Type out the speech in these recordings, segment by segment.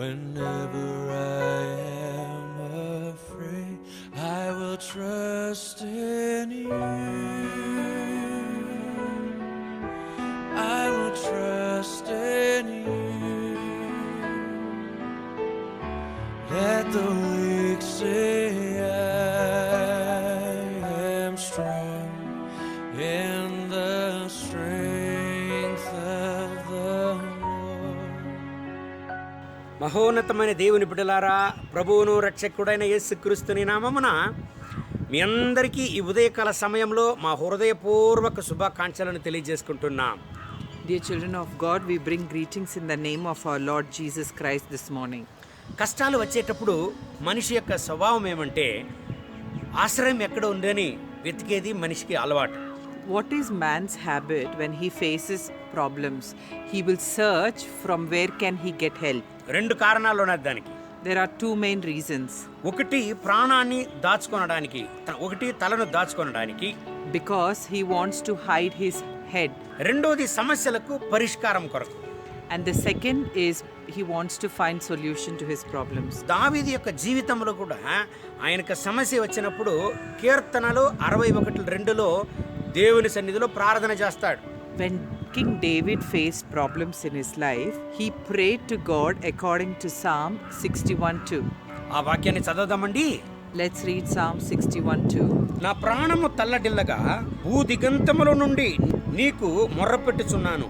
Whenever I am afraid, I will trust in you. I will trust in you. Let the weak say I am strong in the strength of the Lord. మహోన్నతమైన దేవుని బిడ్డలారా, ప్రభువును రక్షకుడైన యేసుక్రీస్తుని నామమున మీ అందరికీ ఈ ఉదయకాల సమయంలో మా హృదయపూర్వక శుభాకాంక్షలను తెలియజేసుకుంటున్నాం. Dear children of God, we bring greetings in the name of our Lord Jesus Christ this morning. కష్టాలు వచ్చేటప్పుడు మనిషి యొక్క స్వభావం ఏమంటే ఆశ్రయం ఎక్కడ ఉందని వెతికేది మనిషికి అలవాటు. What is man's habit when he faces problems? He will search from where can he get help. రెండు కారణాలు ఉన్నాయి దానికి. There are two main reasons. ఒకటి ప్రాణాన్ని దాచుకొనడానికి, ఒకటి తలను దాచుకొనడానికి. Because he wants to hide his head. రెండోది సమస్యలకు పరిష్కారం కొరకు. And the second is he wants to find solution to his problems. దావీదు యొక్క జీవితంలో కూడా ఆయనకు సమస్య వచ్చినప్పుడు కీర్తనలు 61:2లో దేవుని సన్నిధిలో ప్రార్థన చేస్తాడు. When King David faced problems in his life, he prayed to God according to Psalm 61:2. ఆ వాక్యాన్ని చదవదామండి. Let's read Psalm 61:2. నా ప్రాణము తల్లడిల్లగా భూదిగంతముల నుండి నీకు మొర్రపెట్టుచున్నాను.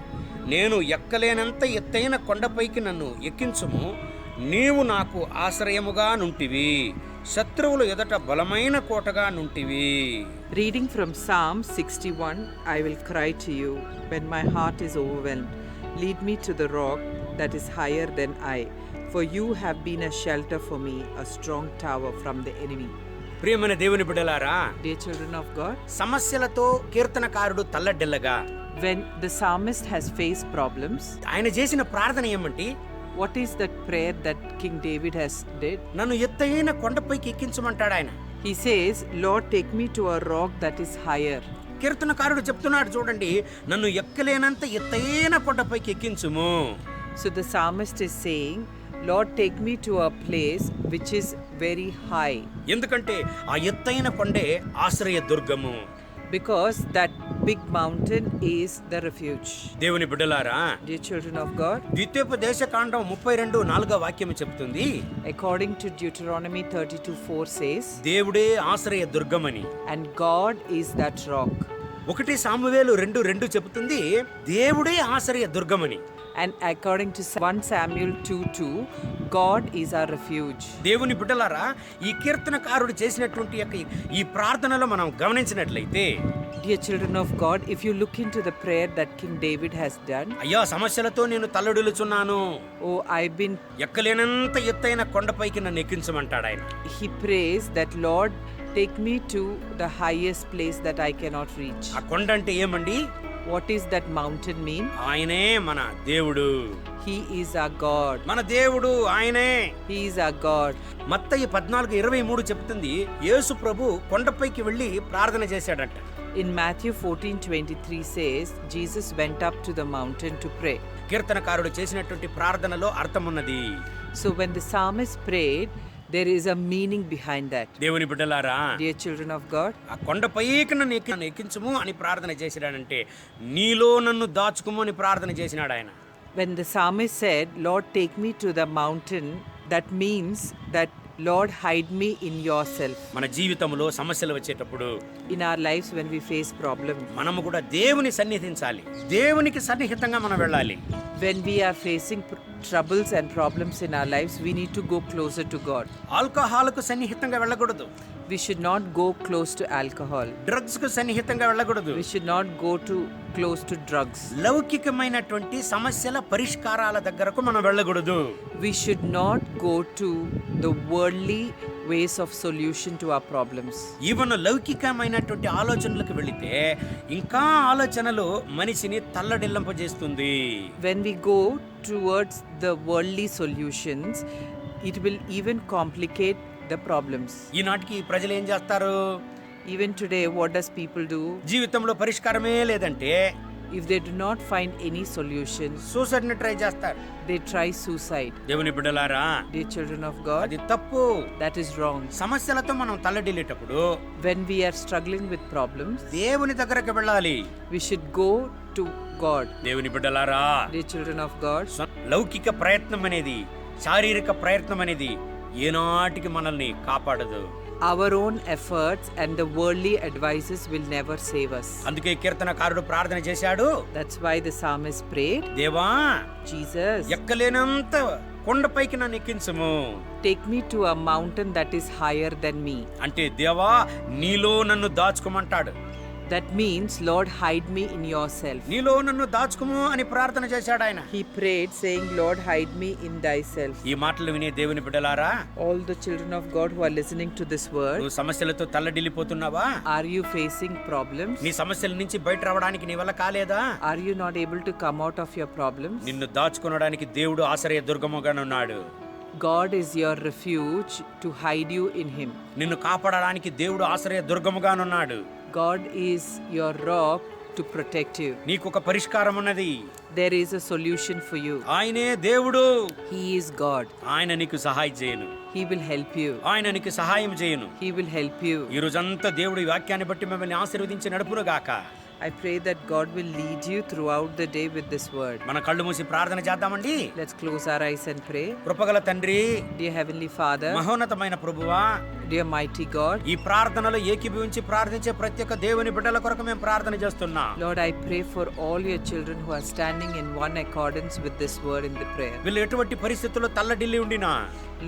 నేను ఎక్కలేనంత ఎత్తైన కొండపైకి నన్ను ఎక్కించుము. నీవు నాకు ఆశ్రయముగా నుంటివి, శత్రువులు ఎదుట బలమైన కోటగా నుంటివి. Reading from Psalm 61, I will cry to you when my heart is overwhelmed. Lead me to the rock that is higher than I, for you have been a shelter for me, a strong tower from the enemy. ప్రియమైన దేవుని బిడ్డలారా, Dear children of God, సమస్యలతో కీర్తనకారుడు తల్లడిల్లగా when the psalmist has faced problems, ఆయన చేసిన ప్రార్థన ఏమంటే, what is that prayer that King David has did? నన్ను ఎత్తైన కొండపైకి ఎక్కించమంటాడు ఆయన. He says, Lord, take me to a rock that is higher. కీర్తనకారుడు చెప్తున్నాడు చూడండి, నన్ను ఎక్కలేనంత ఎత్తైన కొండపైకి ఎక్కించుము. So the psalmist is saying, Lord, take me to a place which is very high. ఎందుకంటే ఆ ఎత్తైన కొండే ఆశ్రయ దుర్గము. Because that big mountain is the refuge. దేవుని బిడ్డలారా, Dear children of God, ద్వితీయోపదేశకాండం 32:4 వాక్యం చెప్తుంది, according to Deuteronomy 32:4 says, దేవుడే ఆశ్రయ దుర్గమని. and God is that rock. 1 Samuel 2:2 చెప్తుంది, దేవుడే ఆశ్రయ దుర్గమని. And according to 1 Samuel 2:2, God is our refuge. దేవుని బిడ్డలారా, ఈ కీర్తనకారుడు చేసినటువంటి ఈ ప్రార్థనలో మనం గమనించినట్లయితే, Dear children of God, if you look into the prayer that King David has done, అయ్యా సమస్యలతో నేను తల్లడిల్లుచున్నాను, oh, I've been, ఎక్కలేనంత ఎత్తైన కొండపైకి నన్ను ఎక్కించమంటాడు ఆయన. he prays that Lord, take me to the highest place that I cannot reach. ఆ కొండ అంటే ఏమండి? What is that mountain mean? ఆయనే మన దేవుడు. He is our God. మన దేవుడు ఆయనే. He is our God. మత్తయి 14:23 చెప్తుంది, యేసు ప్రభు కొండపైకి వెళ్ళి ప్రార్థన చేశాడంట. In Matthew 14:23 says, Jesus went up to the mountain to pray. కీర్తనకారుడు చేసినటువంటి ప్రార్థనలో అర్థం ఉన్నది. So when the psalmist prayed, there is a meaning behind that. దేవుని బిడ్డలారా, Dear children of God, ఆ కొండపైకి నన్ను ఎక్కించుము అని ప్రార్థన చేసినాడంటే, నీలో నన్ను దాచుకుము అని ప్రార్థన చేసినాడు ఆయన. when the psalmist said, Lord, take me to the mountain, that means that Lord, hide me in yourself. మన జీవితంలో సమస్యలు వచ్చేటప్పుడు, In our lives when we face problems, మనము కూడా దేవుని సన్నిధించాలి. దేవునికి సన్నిహితంగా మనం వెళ్ళాలి. when we are facing troubles and problems in our lives, we need to go closer to God. ఆల్కహాల్కు సన్నిహితంగా వెళ్ళకూడదు. We should not go close to alcohol. Drugs కు సన్నిహితంగా వెళ్ళకూడదు. We should not go close to drugs. లౌకికమైనటువంటి సమస్యల పరిష్కారాల దగ్గరకు మనం వెళ్ళకూడదు. We should not go to the worldly ways of solution to our problems. Even లౌకికమైనటువంటి ఆలోచనలకు వెళితే ఇంకా ఆలోచనలు మనిషిని తల్లడిల్లంపజేస్తుంది. When we go towards the worldly solutions, it will even complicate the problems. ఈనాటికి ప్రజలు ఏం చేస్తారు? Even today, what does people do? జీవితంలో పరిష్కారమే లేదంటే If they do not find any solution, సూసైడ్ని ట్రై చేస్తారు. they try suicide. దేవుని బిడ్డలారా, Dear children of God, అది తప్పు. that is wrong. సమస్యలతో మనం తల్లడిల్లేటప్పుడు When we are struggling with problems, దేవుని దగ్గరకు వెళ్ళాలి. we should go to God. దేవుని బిడ్డలారా, Dear children of God, లౌకిక ప్రయత్నం అనేది, శారీరక ప్రయత్నం అనేది ఏనాటికి మనల్ని కాపాడదు. our own efforts and the worldly advices will never save us. అందుకే కీర్తనకారుడు ప్రార్థన చేశాడు. That's why the psalmist prayed, దేవా, Jesus, ఎక్కలేనంత కొండపైకి నన్ను ఎక్కించము. take me to a mountain that is higher than me. అంటే దేవా, నీలో నన్ను దాచుకోమంటాడు. That means, Lord, hide me in yourself. నీలో నన్ను దాచుకోము అని ప్రార్థన చేశాడు ఆయన. He prayed saying, Lord, hide me in thyself. ఈ మాటలు వినే దేవుని బిడ్డలారా, All the children of God who are listening to this word, నువ్వు సమస్యలతో తల్లడిల్లిపోతున్నావా? are you facing problems? నీ సమస్యల నుంచి బయట రావడానికి నీ వల్ల కాలేదా? Are you not able to come out of your problems? నిన్ను దాచుకొనడానికి దేవుడు ఆశ్రయ దుర్గముగానున్నాడు. God is your refuge to hide you in him. నిన్ను కాపాడడానికి దేవుడు ఆశ్రయ దుర్గముగానున్నాడు. God is your rock to protect you. నీకు ఒక పరిష్కారం ఉన్నది. There is a solution for you. ఆయనే దేవుడు. He is God. ఆయన నీకు సహాయం చేయను. He will help you. ఆయన నీకు సహాయం చేయను. He will help you. ఈ రోజంతా దేవుడి వాక్యాన్ని బట్టి మిమ్మల్ని ఆశీర్వదించి నడుపును గాక. I pray that God will lead you throughout the day with this word. మన కళ్ళు మూసి ప్రార్థన చేద్దామండి. Let's close our eyes and pray. కృపగల తండ్రి, Dear Heavenly Father, మహోన్నతమైన ప్రభువా, dear mighty God, ఈ ప్రార్థనలో ఏకీభవించి ప్రార్థించే ప్రతి ఒక్క దేవుని బిడ్డల కొరకు మేము ప్రార్థన చేస్తున్నా. Lord, I pray for all your children who are standing in one accordance with this word in the prayer. వీళ్ళు ఎటువంటి పరిస్థితుల్లో తల్లడిల్లి ఉండినా,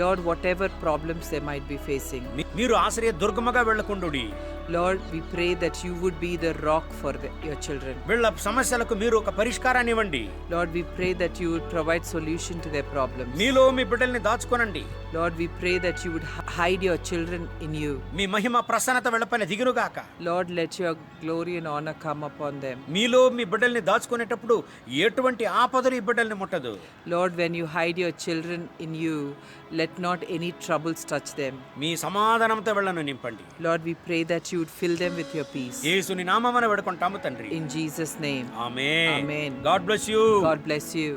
Lord, whatever problems they might be facing, మీరు ఆశ్రయ దుర్గముగా వెళ్ళకుండుడి. Lord, we pray that you would be the rock for your children. వీళ్ళ సమస్యలకు మీరు ఒక పరిష్కారాన్ని ఇవ్వండి. Lord, we pray that you would provide solution to their problems. మీలో మీ బిడ్డల్ని దాచుకోనండి. Lord, we pray that you would hide your children in you. మీ మహిమ ప్రసన్నత వెళ్ళపైన దిగునుగాక. Lord, let your glory and honor come upon them. మీలో మీ బిడ్డల్ని దాచుకునేటప్పుడు ఎటువంటి ఆపదలు ఈ బిడ్డల్ని ముట్టదు. Lord, when you hide your children in you, let not any troubles touch them. మీ సమాధానంతో వెళ్ళను నింపండి. Lord, we pray that you would fill them with your peace. యేసుని నామమున వేడుకుంటాము తండ్రి. In Jesus' name. Amen. Amen. God bless you. God bless you.